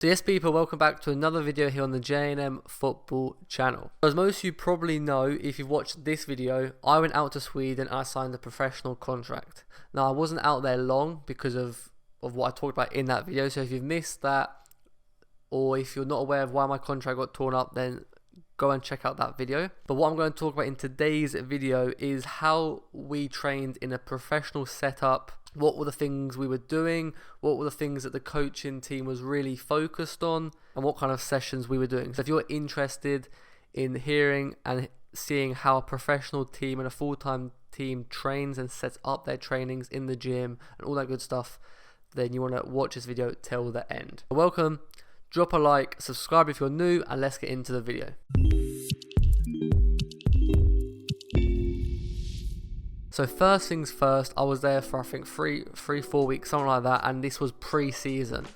So yes people, welcome back to another video here on the J&M Football channel. As most of you probably know, if you've watched this video, I went out to Sweden and I signed a professional contract. Now I wasn't out there long because of what I talked about in that video, so if you've missed that, or if you're not aware of why my contract got torn up, then go and check out that video. But what I'm going to talk about in today's video is how we trained in a professional setup. What were the things we were doing? What were the things that the coaching team was really focused on? And what kind of sessions we were doing. So if you're interested in hearing and seeing how a professional team and a full-time team trains and sets up their trainings in the gym and all that good stuff, then you want to watch this video till the end. Welcome, drop a like, subscribe if you're new, and let's get into the video. So first things first, I was there for I think 4 weeks, something like that, and this was pre-season.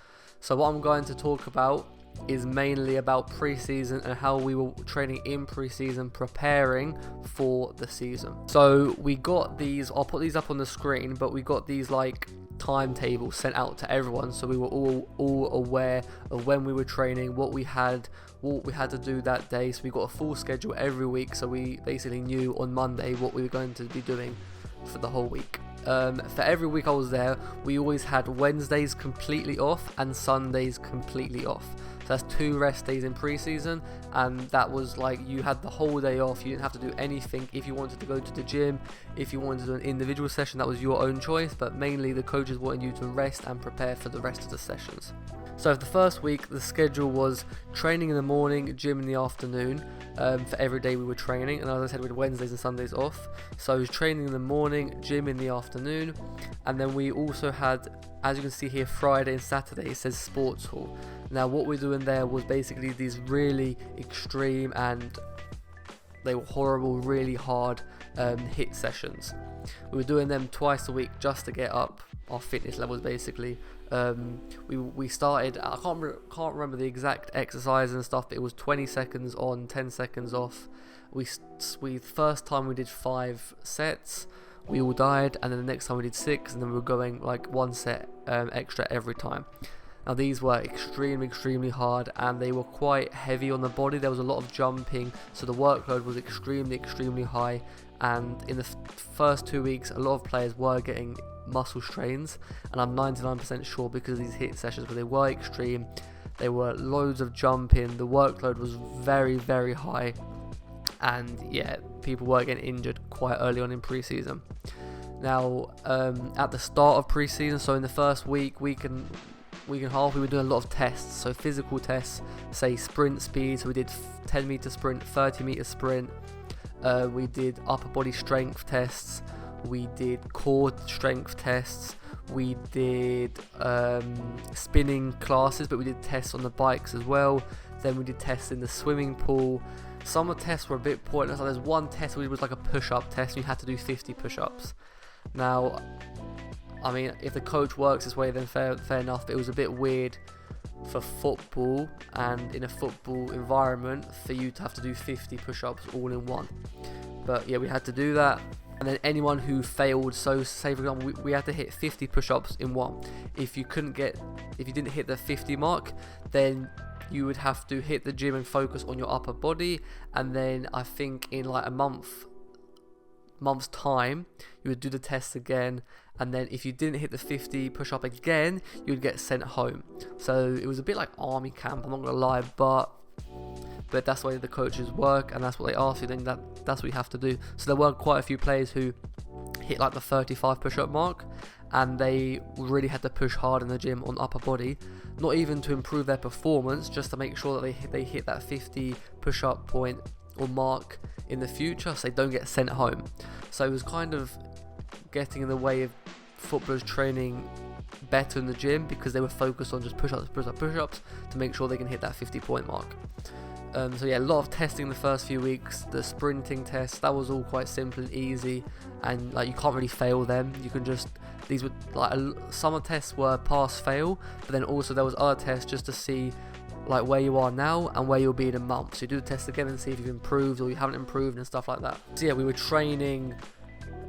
So what I'm going to talk about is mainly about pre-season and how we were training in pre-season, preparing for the season. So we got these, I'll put these up on the screen, but we got these like timetables sent out to everyone, so we were all aware of when we were training, what we had to do that day. So we got a full schedule every week, so we basically knew on Monday what we were going to be doing for the whole week. For every week I was there, we always had Wednesdays completely off and Sundays completely off. So that's 2 rest days in pre-season, and that was like you had the whole day off. You didn't have to do anything. If you wanted to go to the gym, if you wanted to do an individual session, that was your own choice, but mainly the coaches wanted you to rest and prepare for the rest of the sessions. So for the first week, the schedule was training in the morning, gym in the afternoon, for every day we were training. And as I said, we had Wednesdays and Sundays off. So it was training in the morning, gym in the afternoon. And then we also had, as you can see here, Friday and Saturday, it says sports hall. Now what we're doing there was basically these really extreme, and they were horrible, really hard HIIT sessions. We were doing them twice a week just to get up our fitness levels basically. We started, I can't remember the exact exercise and stuff, but it was 20 seconds on, 10 seconds off. We first time we did 5 sets, we all died, and then the next time we did 6, and then we were going like 1 set extra every time. Now these were extremely hard, and they were quite heavy on the body. There was a lot of jumping, so the workload was extremely high. And in the first 2 weeks, a lot of players were getting muscle strains, and I'm 99% sure because of these HIIT sessions, but they were extreme. There were loads of jumping. The workload was very high, and yeah, people were getting injured quite early on in pre-season. Now, at the start of pre-season, so in the first week and a half, we were doing a lot of tests. So physical tests, say sprint speed. So we did 10 meter sprint, 30 meter sprint. We did upper body strength tests. We did core strength tests. We did spinning classes, but we did tests on the bikes as well. Then we did tests in the swimming pool. Some of the tests were a bit pointless. Like there's one test which was like a push-up test, and you had to do 50 push-ups. Now, I mean, if the coach works this way, then fair enough. But it was a bit weird for football and in a football environment for you to have to do 50 push-ups all in one. But yeah, we had to do that. And then anyone who failed, so say for example, we had to hit 50 push-ups in one. If you didn't hit the 50 mark, then you would have to hit the gym and focus on your upper body. And then I think in like a month's time, you would do the test again, and then if you didn't hit the 50 push-up again, you would get sent home. So it was a bit like army camp, I'm not gonna lie, but that's the way the coaches work, and that's what they ask you, then that's what you have to do. So there were quite a few players who hit like the 35 push-up mark, and they really had to push hard in the gym on upper body, not even to improve their performance, just to make sure that they hit that 50 push-up point or mark in the future, so they don't get sent home. So it was kind of getting in the way of footballers training better in the gym, because they were focused on just push-ups to make sure they can hit that 50 point mark. So yeah, a lot of testing the first few weeks. The sprinting test, that was all quite simple and easy, and like you can't really fail them. You can just, these were like some of the tests were pass fail, but then also there was other tests just to see like where you are now and where you'll be in a month. So you do the test again and see if you've improved or you haven't improved and stuff like that. So yeah, we were training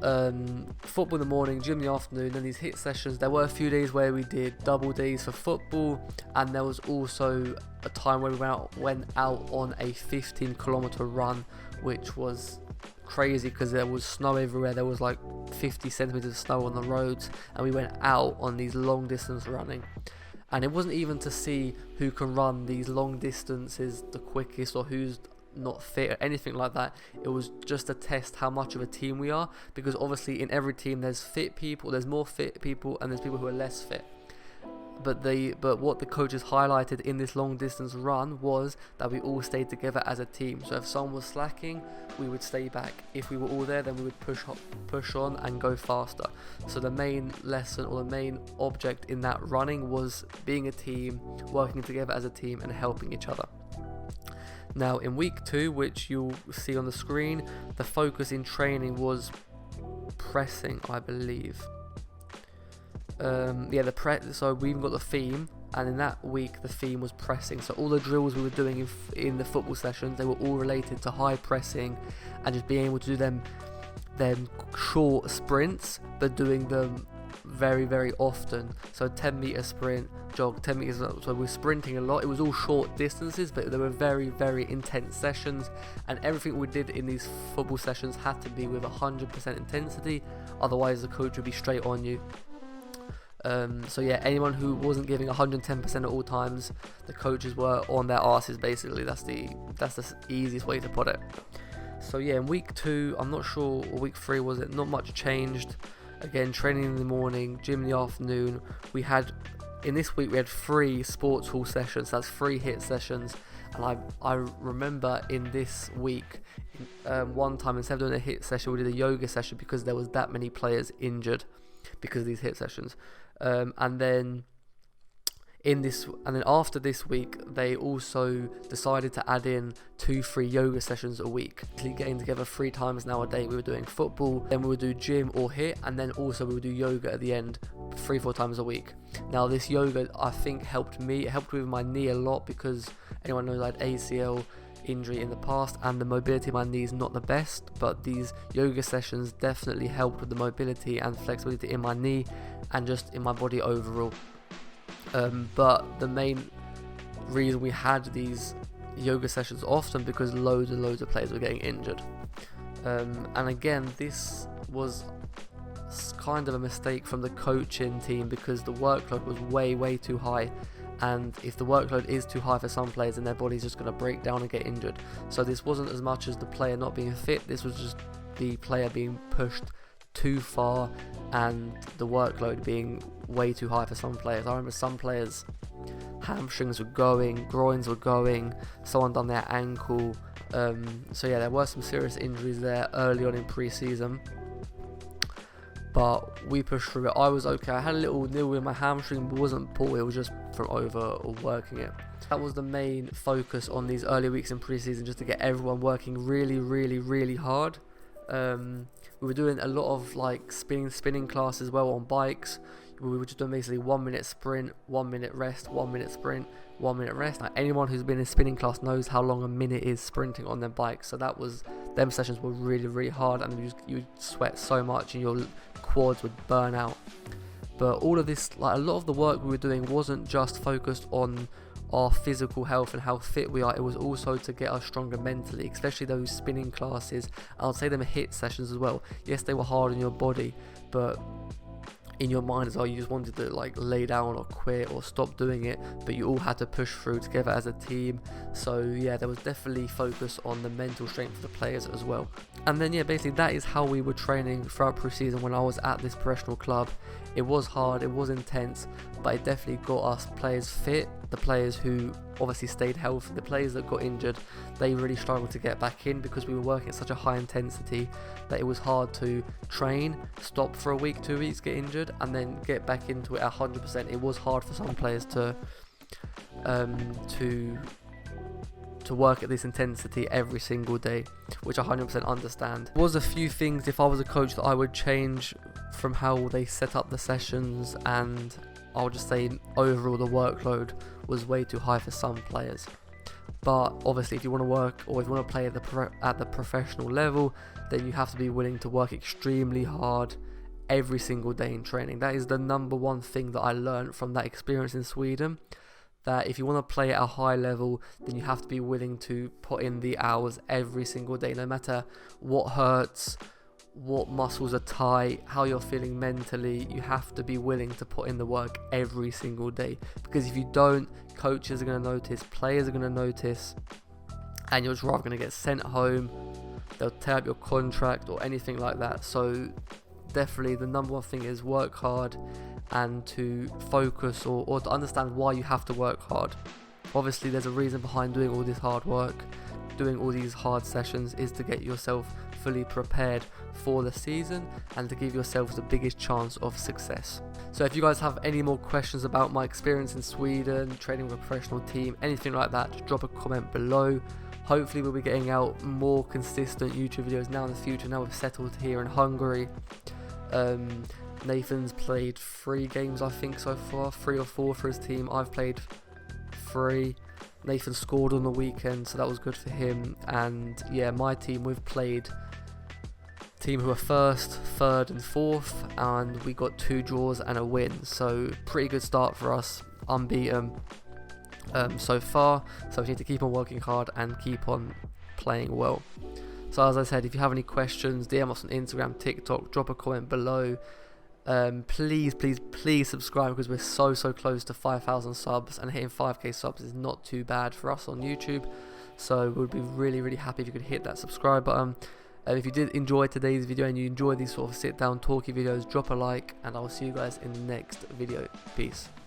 football in the morning, gym in the afternoon, and these hit sessions. There were a few days where we did double days for football, and there was also a time where we went out on a 15-kilometer run, which was crazy because there was snow everywhere. There was like 50 centimeters of snow on the roads, and we went out on these long distance running. And it wasn't even to see who can run these long distances the quickest or who's not fit or anything like that. It was just to test how much of a team we are, because obviously in every team there's fit people, there's more fit people, and there's people who are less fit. But what the coaches highlighted in this long distance run was that we all stayed together as a team. So if someone was slacking, we would stay back. If we were all there, then we would push on and go faster. So the main lesson or the main object in that running was being a team, working together as a team, and helping each other. Now in week 2, which you'll see on the screen, the focus in training was pressing, I believe. So we even got the theme, and in that week the theme was pressing. So all the drills we were doing in the football sessions, they were all related to high pressing and just being able to do them short sprints, but doing them very, very often. So 10-meter sprint, jog, 10 meters. So we're sprinting a lot. It was all short distances, but they were very, very intense sessions, and everything we did in these football sessions had to be with 100% intensity, otherwise the coach would be straight on you. So yeah, anyone who wasn't giving 110% at all times, the coaches were on their asses basically. That's the easiest way to put it. So yeah, in week 2, I'm not sure, or week 3 was it, not much changed. Again, training in the morning, gym in the afternoon. In this week we had 3 sports hall sessions, that's 3 hit sessions. And I remember in this week, one time instead of doing a hit session, we did a yoga session because there was that many players injured because of these hit sessions. And then after this week, they also decided to add in 2 free yoga sessions a week. Getting together 3 times now a day. We were doing football, then we would do gym or hit, and then also we would do yoga at the end 3-4 times a week. Now this yoga, I think, helped me. It helped with my knee a lot, because anyone knows I had ACL injury in the past, and the mobility of my knee is not the best, but these yoga sessions definitely helped with the mobility and flexibility in my knee and just in my body overall. But the main reason we had these yoga sessions often because loads of players were getting injured. And again, this was kind of a mistake from the coaching team, because the workload was way too high. And if the workload is too high for some players, then their body's just going to break down and get injured. So this wasn't as much as the player not being fit, this was just the player being pushed too far and the workload being way too high for some players. I remember some players, hamstrings were going, groins were going, someone done their ankle. So yeah, there were some serious injuries there early on in pre-season, but we pushed through it. I was okay. I had a little nil with my hamstring, but it wasn't poor, it was just from overworking it. That was the main focus on these early weeks in pre-season, just to get everyone working really hard. We were doing a lot of like spinning class as well on bikes. We were just doing basically 1 minute sprint, 1 minute rest, 1 minute sprint, 1 minute rest. Now, anyone who's been in spinning class knows how long a minute is sprinting on their bikes. So them sessions were really hard, and you sweat so much and your quads would burn out. But all of this, like a lot of the work we were doing wasn't just focused on our physical health and how fit we are, it was also to get us stronger mentally, especially those spinning classes. I'll say them hit sessions as well. Yes, they were hard on your body, but in your mind as well, you just wanted to like lay down or quit or stop doing it, but you all had to push through together as a team. So yeah, there was definitely focus on the mental strength of the players as well. And then yeah, basically that is how we were training throughout pre-season when I was at this professional club. It was hard, it was intense, but it definitely got us players fit. The players who obviously stayed healthy, the players that got injured, they really struggled to get back in because we were working at such a high intensity that it was hard to train, stop for a week, 2 weeks, get injured, and then get back into it 100%. It was hard for some players to work at this intensity every single day, which I 100% understand. There was a few things, if I was a coach, that I would change from how they set up the sessions, and I would just say overall the workload was way too high for some players. But obviously, if you want to work or if you want to play at the professional level, then you have to be willing to work extremely hard every single day in training. That is the number one thing that I learned from that experience in Sweden, that if you want to play at a high level, then you have to be willing to put in the hours every single day, no matter what hurts, what muscles are tight, how you're feeling mentally. You have to be willing to put in the work every single day, because if you don't, coaches are going to notice, players are going to notice, and you're just rather going to get sent home. They'll tear up your contract or anything like that. So definitely the number one thing is work hard, and to focus or to understand why you have to work hard. Obviously there's a reason behind doing all this hard work, doing all these hard sessions, is to get yourself fully prepared for the season and to give yourselves the biggest chance of success. So if you guys have any more questions about my experience in Sweden, training with a professional team, anything like that, just drop a comment below. Hopefully we'll be getting out more consistent YouTube videos now in the future, now we've settled here in Hungary. Nathan's played 3 games I think so far, 3 or 4 for his team. I've played 3. Nathan scored on the weekend, so that was good for him. And yeah, my team, we've played team who are 1st, 3rd and 4th, and we got 2 draws and a win, so pretty good start for us, unbeaten so far. So we need to keep on working hard and keep on playing well. So as I said, if you have any questions, DM us on Instagram, TikTok, drop a comment below. Please subscribe, because we're so close to 5,000 subs, and hitting 5k subs is not too bad for us on YouTube. So we'd be really happy if you could hit that subscribe button. If you did enjoy today's video and you enjoy these sort of sit down talky videos, drop a like, and I will see you guys in the next video. Peace.